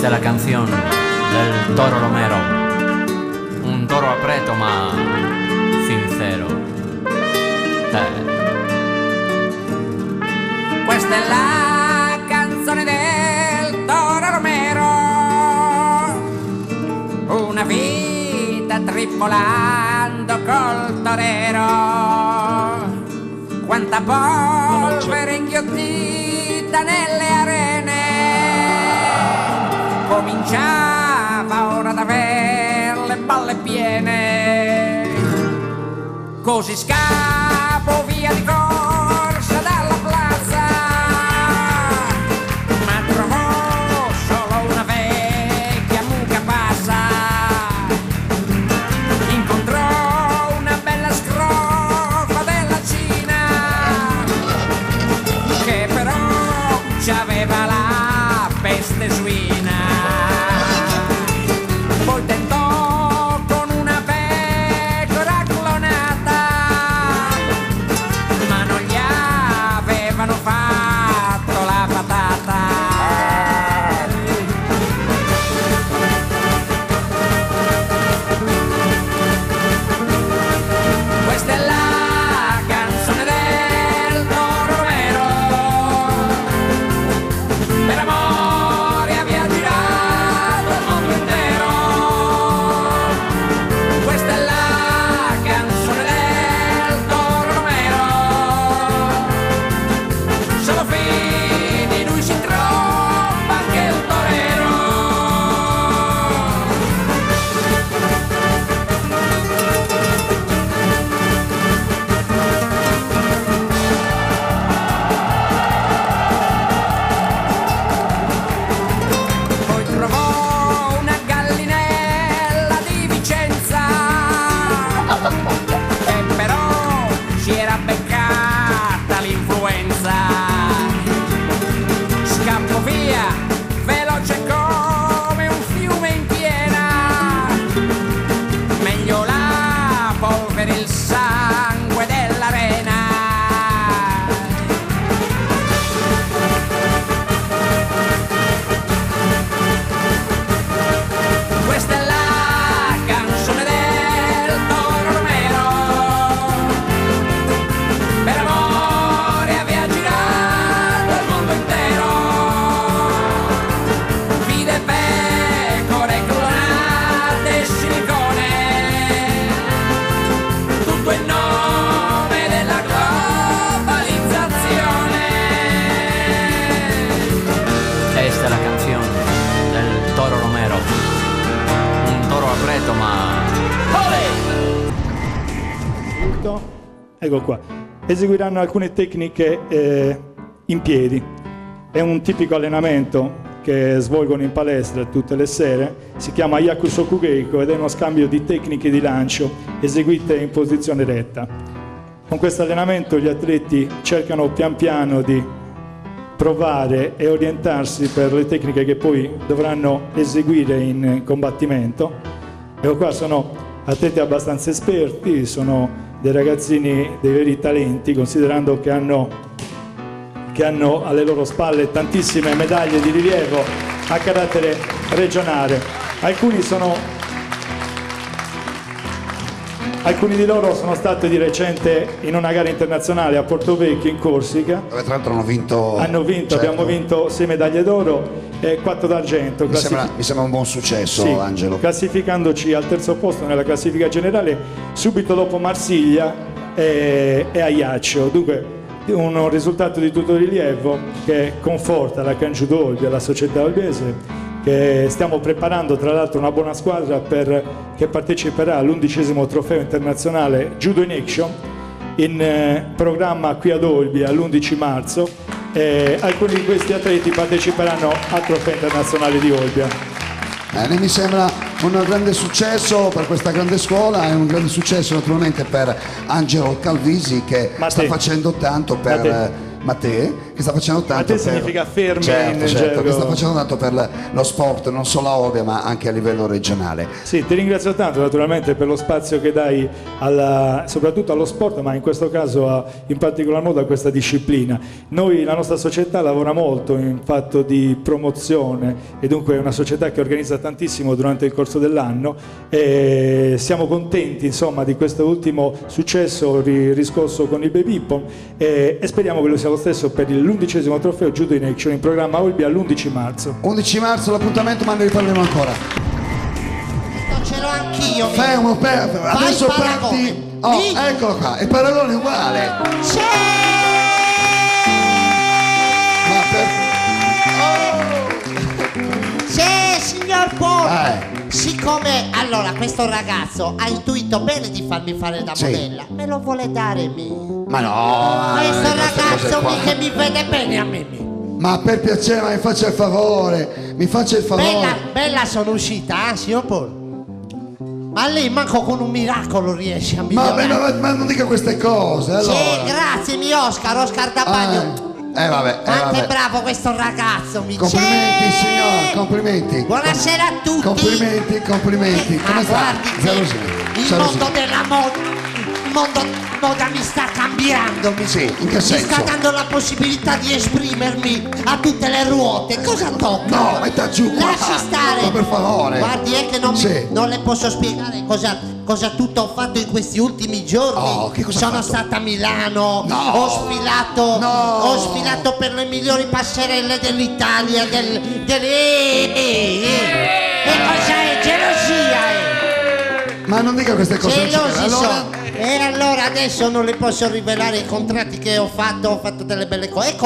Esta es la canción del Toro Romero, un toro apreto ma sincero. Questa è la canzone del Toro Romero, una vita tribolando col torero, quanta polvere inghiottita nelle arene, cominciava ora ad aver le palle piene, così scappo via di corsa dalla plaza, ma trovò solo una vecchia mucca passa, incontrò una bella scrofa della Cina, che però c'aveva la peste suina. Poi tentò con una pecora clonata, ma non gli avevano fatto la patata. Questa è la canzone del Toro Romero, per amore aveva girato il mondo intero. Questa è la canzone del Toro Romero, solo fini lui si tromba anche il torero. Poi trovò una gallinella di Vicenza, che però si era beccata l'influenza. Scappo via, veloce come un fiume in piena, meglio la polvere, il sangue dell'arena. Questa è la canzone del Toro Romero, per amore aveva girato il mondo intero. Vide pecore clonate e silicone, tutto in nome della globalizzazione. Esta es la canción del Toro Romero, un toro apreto ma... Ecco qua. Eseguiranno alcune tecniche in piedi. È un tipico allenamento che svolgono in palestra tutte le sere. Si chiama Yakusoku Geiko ed è uno scambio di tecniche di lancio eseguite in posizione retta. Con questo allenamento gli atleti cercano pian piano di provare e orientarsi per le tecniche che poi dovranno eseguire in combattimento. Ecco qua, sono atleti abbastanza esperti, sono dei ragazzini, dei veri talenti, considerando che hanno alle loro spalle tantissime medaglie di rilievo a carattere regionale. Alcuni di loro sono stati di recente in una gara internazionale a Portovecchio in Corsica. Dove tra l'altro hanno vinto. Certo. Abbiamo vinto 6 medaglie d'oro e 4 d'argento. Mi sembra un buon successo, sì, Angelo. Classificandoci al terzo posto nella classifica generale, subito dopo Marsiglia e Ajaccio. Dunque un risultato di tutto rilievo che conforta la Can Judo Olbia, la società olbiese, che stiamo preparando tra l'altro una buona squadra che parteciperà all'11° trofeo internazionale Judo in Action in programma qui ad Olbia l'11 marzo. Alcuni di questi atleti parteciperanno al trofeo internazionale di Olbia. Mi sembra un grande successo per questa grande scuola e un grande successo naturalmente per Angelo Calvisi che sta facendo tanto per Matteo, che sta facendo tanto Matteo significa fermi certo, nel certo, gergo. che sta facendo tanto per lo sport, non solo a Olbia ma anche a livello regionale. Sì, ti ringrazio tanto naturalmente per lo spazio che dai soprattutto allo sport, ma in questo caso in particolar modo a questa disciplina. Noi, la nostra società lavora molto in fatto di promozione e dunque è una società che organizza tantissimo durante il corso dell'anno e siamo contenti insomma di questo ultimo successo riscosso con il Baby Pong e speriamo che lo sia lo stesso per l'11° trofeo Judo in Action in programma a Olbia l'11 marzo. 11 marzo l'appuntamento, ma ne riparleremo ancora. Ce l'ho anch'io. Fermo, adesso parti. Oh, eccolo qua, il paragone è uguale. Signor Paul, siccome allora questo ragazzo ha intuito bene di farmi fare da modella, me lo vuole dare me. Ma no, questo ragazzo che mi vede bene a me. Ma per piacere, ma mi faccia il favore, Bella sono uscita, signor Paul. Ma lei manco con un miracolo riesce a migliorare. Ma non dica queste cose, allora. Sì, grazie, mio Oscar Dabagno. Vabbè. Quanto è bravo questo ragazzo, mi complimenti signor, complimenti. Buonasera a tutti. Complimenti. Come sta? Il mondo della moda mi sta cambiando. Sì, in che senso? Mi sta dando la possibilità di esprimermi a tutte le ruote. Cosa tocca? No, metta giù qua. Lasci stare. Ma per favore. Guardi, è che non le posso spiegare cosa tutto ho fatto in questi ultimi giorni. Che cosa sono stata a Milano, ho sfilato per le migliori passerelle dell'Italia, e cosa è? Gelosia, Ma non dica queste cose. E allora adesso non le posso rivelare i contratti che ho fatto delle belle cose.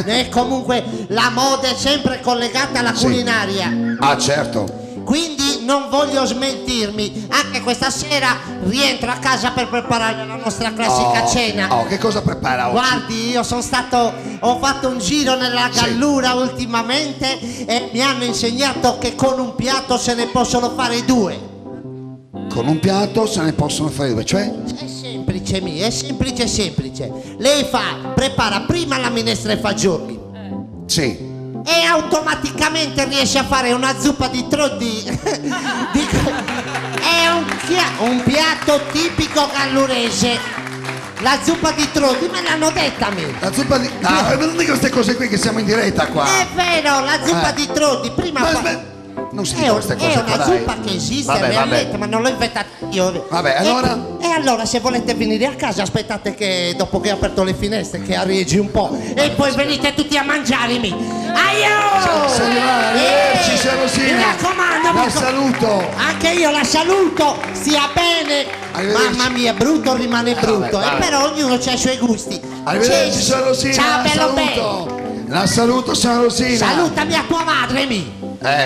E comunque la moda è sempre collegata alla culinaria. Ah, certo. Quindi non voglio smentirmi, anche questa sera rientro a casa per preparare la nostra classica cena. Che cosa prepara oggi? Guardi, io ho fatto un giro nella Gallura ultimamente e mi hanno insegnato che con un piatto se ne possono fare due. Con un piatto se ne possono fare due, cioè? È semplice. Lei prepara prima la minestra ai fagioli. Sì. E automaticamente riesce a fare una zuppa di trodi. È un piatto tipico gallurese. La zuppa di trodi, me l'hanno detta a me. La zuppa di... No, non dico queste cose qui che siamo in diretta qua. È vero, la zuppa di trodi. Non si dica queste cose. È una zuppa che esiste realmente, ma non l'ho inventata io. Vabbè, allora? E allora se volete venire a casa aspettate che dopo che ho aperto le finestre che arieggi un po' e poi venite tutti a mangiarmi. Arrivederci, Serosina. Mi raccomando, la saluto. Anche io la saluto, stia bene. Mamma mia, brutto rimane brutto. Però ognuno ha i suoi gusti. Arrivederci, Serosina. Ciao, bello bello. La saluto, Serosina. Salutami a tua madre, mi.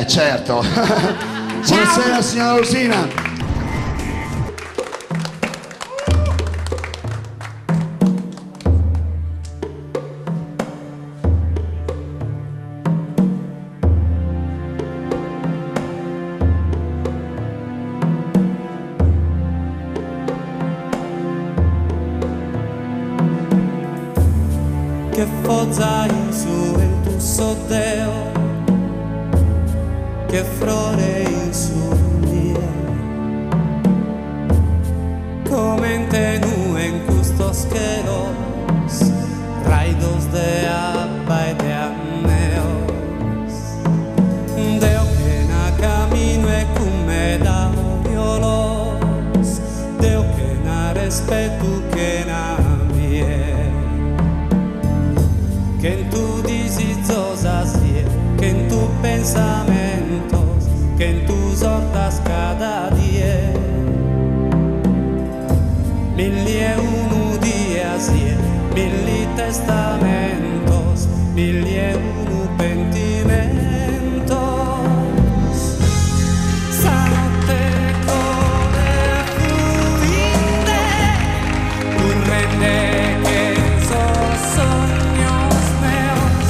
Certo. Buonasera, signora Rosina. Che forza in su il tuo soddeo, che flore in su mia, come en tenue en custos queros, raidos de abba y de aneos, deo que na camino e come da violos, deo que na respeto que na mie. Que en tu disizosas que en tu pensamientos, que en tus hortas cada día. 1001 días y 1000 testamentos, 1001 pentimentos. Sanotte come fluide, tu rende que sos sognos meos.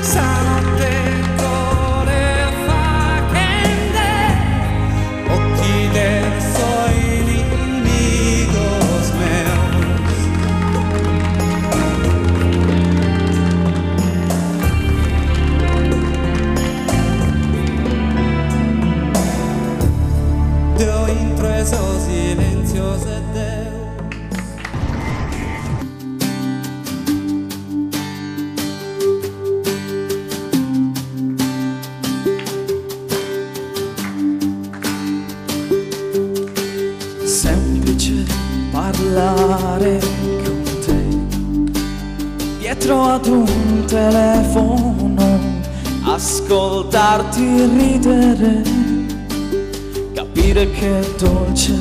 Sanotte come facende, occhi del suoi inimigos meos. dentro esso silenzioso e Deo. Semplice parlare con te dietro ad un telefono, ascoltarti ridere, capire che è dolce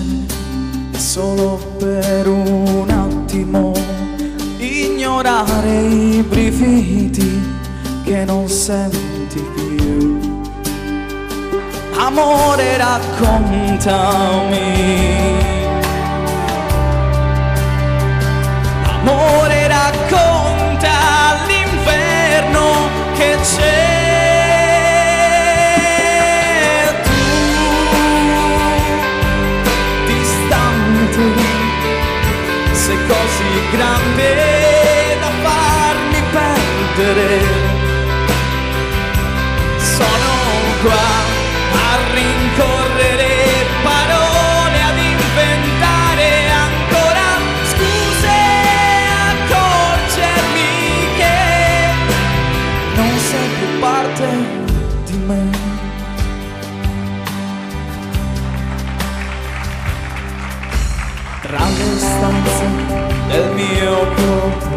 è solo per un attimo, ignorare i brividi che non senti più. Amore, raccontami. Amore, racconta l'inverno che c'è. Tu, distante, sei così grande da farmi perdere. Sono qua a rincorrere parole, ad inventare ancora scuse, accorgermi che non sei più parte di me. Tra le stanze del mio corpo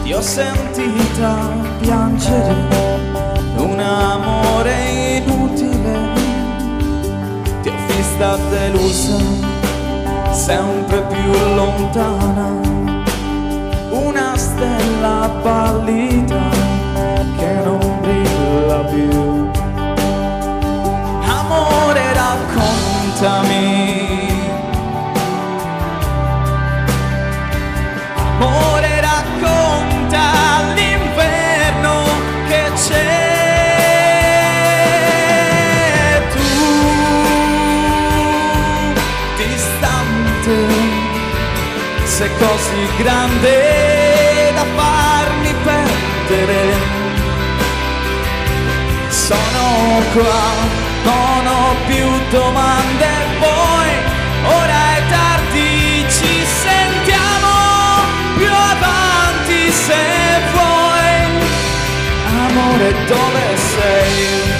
ti ho sentita piangere, un amore inutile, ti ho vista delusa, sempre più lontana, una stella pallida che non brilla più. Amore, raccontami. Amore, racconta l'inverno che c'è. Sei così grande da farmi perdere. Sono qua, non ho più domande, poi ora è tardi, ci sentiamo più avanti se vuoi. Amore, dove sei?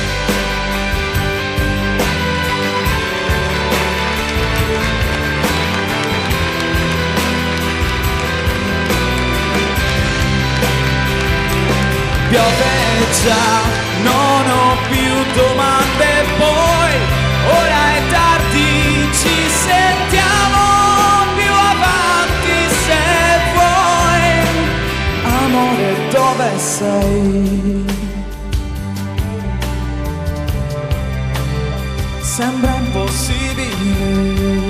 Piove già, non ho più domande, poi ora è tardi, ci sentiamo più avanti se vuoi. Amore, dove sei? Sembra impossibile.